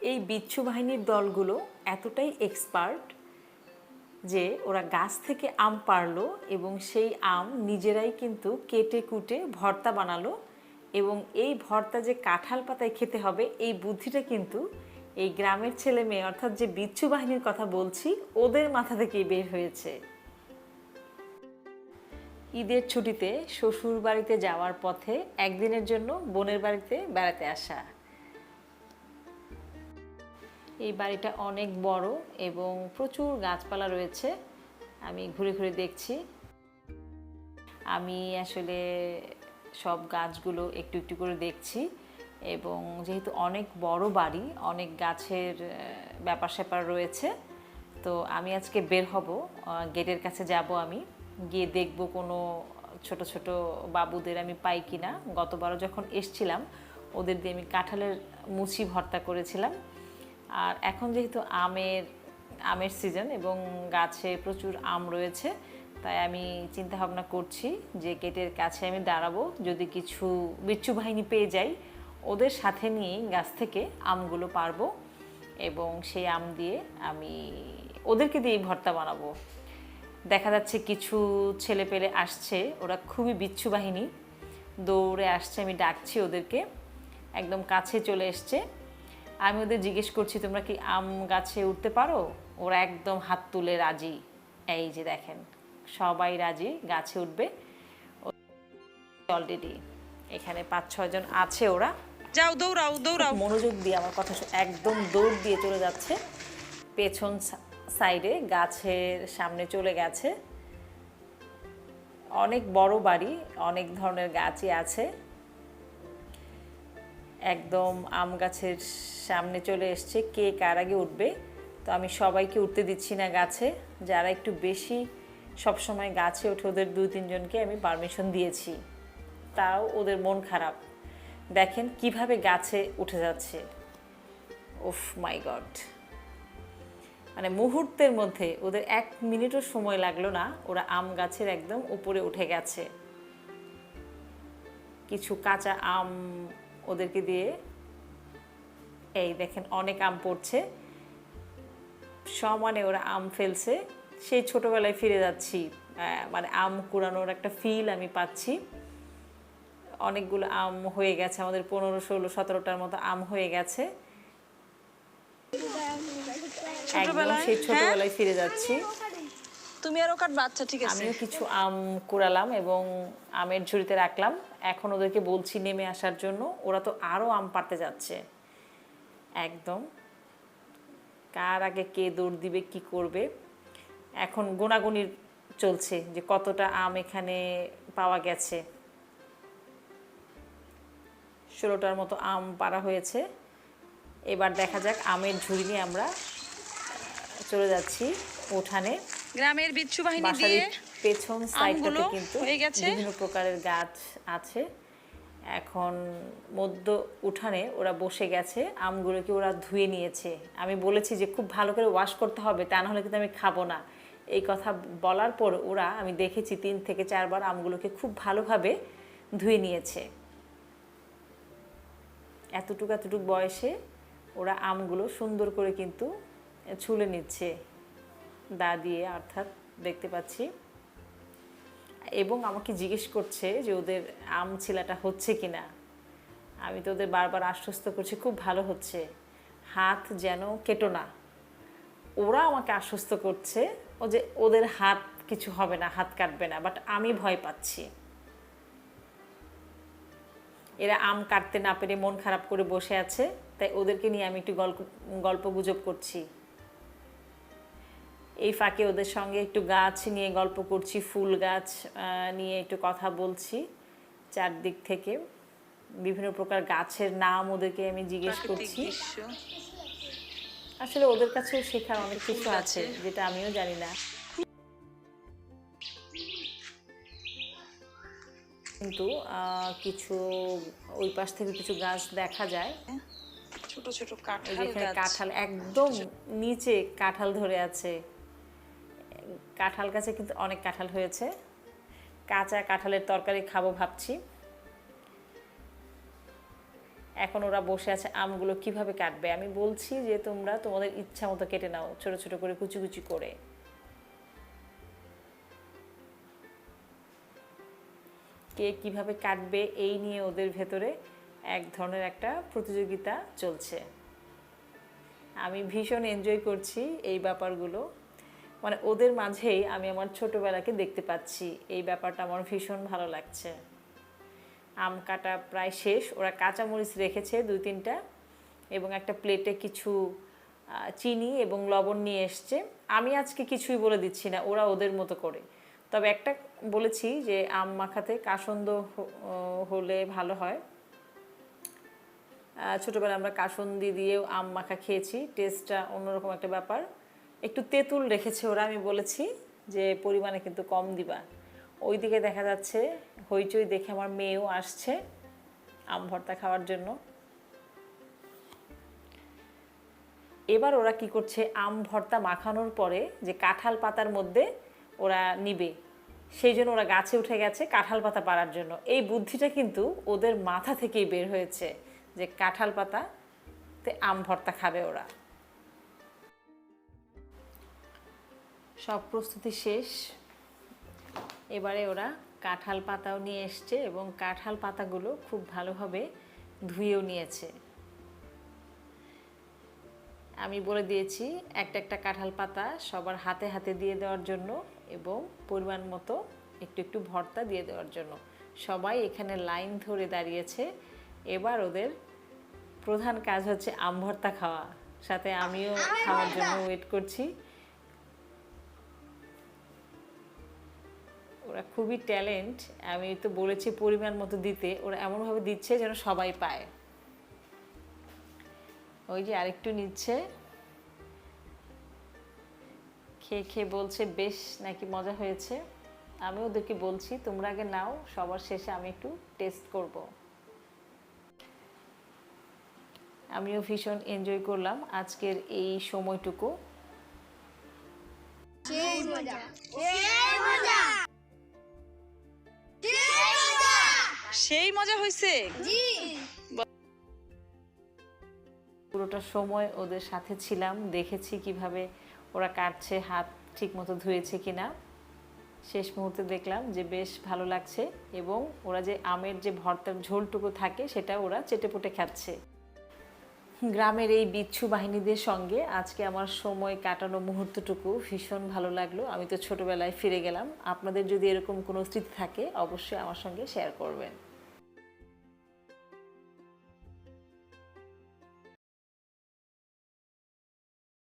এই বিচ্ছু বাহিনীর দলগুলো এতটাই এক্সপার্ট যে ওরা গাছ থেকে আম পাড়লো এবং সেই আম নিজেরাই কিন্তু কেটে কুটে ভর্তা বানালো এবং এই ভর্তা যে কাঁঠাল পাতায় খেতে হবে এই বুদ্ধিটা কিন্তু এই গ্রামের ছেলে মেয়ে অর্থাৎ যে বিচ্ছু বাহিনীর কথা বলছি ওদের মাথা থেকেই বের হয়েছে। ঈদের ছুটিতে শ্বশুর বাড়িতে যাওয়ার পথে একদিনের জন্য বোনের বাড়িতে বেড়াতে আসা। এই বাড়িটা অনেক বড় এবং প্রচুর গাছপালা রয়েছে। আমি ঘুরে ঘুরে দেখছি। আমি আসলে সব গাছগুলো একটু একটু করে দেখছি এবং যেহেতু অনেক বড় বাড়ি, অনেক গাছের ব্যাপার স্যাপার রয়েছে, তো আমি আজকে বের হব, গেটের কাছে যাব, আমি গিয়ে দেখব কোনো ছোট ছোট বাবুদের আমি পাই কিনা। গতবারও যখন এসছিলাম ওদের দিয়ে আমি কাঁঠালের মুচি ভর্তা করেছিলাম। আর এখন যেহেতু আমের সিজন এবং গাছে প্রচুর আম রয়েছে, তাই আমি চিন্তা ভাবনা করছি যে গেটের কাছে আমি দাঁড়াবো, যদি কিছু বিচ্ছু বাহিনী পেয়ে যাই ওদের সাথে নিয়েই গাছ থেকে আমগুলো পারবো এবং সেই আম দিয়ে আমি ওদেরকে দিয়েই ভর্তা বানাবো। দেখা যাচ্ছে কিছু ছেলে পেলে আসছে, ওরা খুবই বিচ্ছু বাহিনী, দৌড়ে আসছে, আমি ডাকছি ওদেরকে, একদম কাছে চলে এসছে। আমি ওদের জিজ্ঞেস করছি তোমরা কি আম গাছে উঠতে পারো? ওরা একদম হাত তুলে রাজি। এই যে দেখেন সবাই রাজি গাছে উঠবে। অলরেডি এখানে 5-6 জন আছে, ওরা যাও দৌড়াও দৌড়াও। মনোযোগ দিয়ে আমার কথা একদম দৌড় দিয়ে চলে যাচ্ছে, পেছন সাইডে গাছের সামনে চলে গেছে। অনেক বড় বাড়ি, অনেক ধরনের গাছই আছে, একদম আম গাছের সামনে চলে এসছে। কে কার আগে উঠবে? তো আমি সবাইকে উঠতে দিচ্ছি না গাছে, যারা একটু বেশি সবসময় গাছে ওঠে ওদের 2-3 জনকে আমি পারমিশন দিয়েছি, তাও ওদের মন খারাপ। দেখেন কিভাবে গাছে উঠে যাচ্ছে, উফ মাই গড! মানে মুহূর্তের মধ্যে, ওদের 1 মিনিটও সময় লাগলো না, ওরা আম গাছের একদম উপরে উঠে গেছে। কিছু কাঁচা আম ওদেরকে দিয়ে, এই দেখেন অনেক আম পড়ছে, সমানে ওরা আম ফেলছে। সেই ছোটবেলায় ফিরে যাচ্ছি, মানে আম কুড়ানোর একটা ফিল আমি পাচ্ছি। অনেকগুলো আম হয়ে গেছে, আমাদের 15-16-17টার মতো আম হয়ে গেছে। একদম সেই ছোটবেলায় ফিরে যাচ্ছি। তুমি আর ওকার বাচ্চা, ঠিক আছে। আমিও কিছু আম কুড়ালাম এবং আমের ঝুড়িতে রাখলাম। এখন ওদেরকে বলছি নেমে আসার জন্য, ওরা তো আরও আম পাড়তে যাচ্ছে। একদম কার আগে কে দৌড় দিবে, কি করবে। এখন গোনাগুনি চলছে যে কতটা আম এখানে পাওয়া গেছে। 16টার মতো আম পাড়া হয়েছে। এবার দেখা যাক, আমের ঝুড়ি নিয়ে আমরা চলে যাচ্ছি উঠানে। গ্রামের বিচ্ছু বাহিনী বাসার দিয়ে পেছন সাইডটাতে কিন্তু হয়ে গেছে। বিভিন্ন প্রকারের গাছ আছে। এখন মধ্য উঠানে ওরা বসে গেছে, আমগুলোকে ওরা ধুয়ে নিয়েছে। আমি বলেছি যে খুব ভালো করে ওয়াশ করতে হবে, তা নাহলে কিন্তু আমি খাবো না। এই কথা বলার পর ওরা, আমি দেখেছি 3 থেকে 4 বার আমগুলোকে খুব ভালোভাবে ধুয়ে নিয়েছে। এতটুকু এতটুকু বয়সে ওরা আমগুলো সুন্দর করে কিন্তু ছুলে নিচ্ছে দা দিয়ে, অর্থাৎ দেখতে পাচ্ছি। এবং আমাকে জিজ্ঞেস করছে যে ওদের আম ছিলাটা হচ্ছে কিনা। আমি তো ওদের বারবার আশ্বস্ত করছি খুব ভালো হচ্ছে, হাত যেন কেটো না। ওরা আমাকে আশ্বস্ত করছে ও যে ওদের হাত কিছু হবে না, হাত কাটবে না, বাট আমি ভয় পাচ্ছি। এরা আম কাটতে না পেরে মন খারাপ করে বসে আছে, তাই ওদেরকে নিয়ে আমি একটু গল্প গুজব করছি। এই ফাঁকে ওদের সঙ্গে একটু গাছ নিয়ে গল্প করছি, ফুল গাছ নিয়ে একটু কথা বলছি। চারদিক থেকে বিভিন্ন প্রকার গাছের নাম ওদেরকে আমি জিজ্ঞেস করছি। আসলে ওদের কাছেও শেখার অনেক কিছু আছে যেটা আমিও জানি না, কিন্তু কিছু ওই পাশ থেকে কিছু গাছ দেখা যায়। ছোট ছোট কাঁঠাল যেখানে গাছ, কাঁঠাল একদম নিচে কাঁঠাল ধরে আছে। কাঁঠাল গাছে কিন্তু অনেক কাঁঠাল হয়েছে। কাঁচা কাঁঠালের তরকারি খাবো ভাবছি। এখন ওরা বসে আছে আমগুলো কিভাবে কাটবে। আমি বলছি যে তোমরা তোমাদের ইচ্ছা মতো কেটে নাও, ছোট ছোট করে কুচি কুচি করে। কে কিভাবে কাটবে এই নিয়ে ওদের ভেতরে এক ধরনের একটা প্রতিযোগিতা চলছে। আমি ভীষণ এনজয় করছি এই ব্যাপারগুলো, মানে ওদের মাঝেই আমি আমার ছোটবেলাকে দেখতে পাচ্ছি। এই ব্যাপারটা আমার ভীষণ ভালো লাগছে। আম কাটা প্রায় শেষ। ওরা কাঁচামরিচ রেখেছে 2-3টা এবং একটা প্লেটে কিছু চিনি এবং লবণ নিয়ে এসছে। আমি আজকে কিছুই বলে দিচ্ছি না, ওরা ওদের মতো করে। তবে একটা বলেছি যে আম মাখাতে কাসন্দ হলে ভালো হয়। ছোটোবেলায় আমরা কাসন্দি দিয়েও আম মাখা খেয়েছি, টেস্টটা অন্যরকম একটা ব্যাপার। একটু তেঁতুল রেখেছে ওরা, আমি বলেছি যে পরিমাণে কিন্তু কম দিবা। ওইদিকে দেখা যাচ্ছে হইচই দেখে আমার মেয়েও আসছে আম ভর্তা খাওয়ার জন্য। এবার ওরা কি করছে, আম ভর্তা মাখানোর পরে যে কাঁঠাল পাতার মধ্যে ওরা নিবে, সেই জন্য ওরা গাছে উঠে গেছে কাঁঠাল পাতা পাড়ার জন্য। এই বুদ্ধিটা কিন্তু ওদের মাথা থেকেই বের হয়েছে যে কাঁঠাল পাতাতে আম ভর্তা খাবে ওরা। সব প্রস্তুতি শেষ। এবারে ওরা কাঁঠাল পাতাও নিয়ে এসছে এবং কাঁঠাল পাতাগুলো খুব ভালোভাবে ধুয়েও নিয়েছে। আমি বলে দিয়েছি একটা একটা কাঁঠাল পাতা সবার হাতে হাতে দিয়ে দেওয়ার জন্য এবং পরিমাণ মতো একটু একটু ভর্তা দিয়ে দেওয়ার জন্য। সবাই এখানে লাইন ধরে দাঁড়িয়েছে। এবার ওদের প্রধান কাজ হচ্ছে আম ভর্তা খাওয়া, সাথে আমিও খাওয়ার জন্য ওয়েট করছি। ওরা খুবই ট্যালেন্ট। আমি তো বলেছি পরিমাণ মতো দিতে, ওরা এমনভাবে দিচ্ছে যেন সবাই পায়। ওই যে আরেকটু নিচ্ছে, খেয়ে খেয়ে বলছে বেশ নাকি মজা হয়েছে। আমি ওদেরকে বলছি তোমরা আগে নাও, সবার শেষে আমি একটু টেস্ট করব। আমিও ভীষণ এনজয় করলাম আজকের এই সময়টুকু। সেই মজা হয়েছে। পুরোটা সময় ওদের সাথে ছিলাম, দেখেছি কিভাবে ওরা কাটছে, হাত ঠিক মতো ধুয়েছে কিনা। শেষ মুহূর্তে দেখলাম যে বেশ ভালো লাগছে এবং ওরা যে আমের যে ভর্তার ঝোলটুকু থাকে সেটা ওরা চেটেপুটে খাচ্ছে। গ্রামের এই বিচ্ছু বাহিনীদের সঙ্গে আজকে আমার সময় কাটানো মুহূর্তটুকু ভীষণ ভালো লাগলো। আমি তো ছোটবেলায় ফিরে গেলাম। আপনাদের যদি এরকম কোনো স্মৃতি থাকে অবশ্যই আমার সঙ্গে শেয়ার করবেন।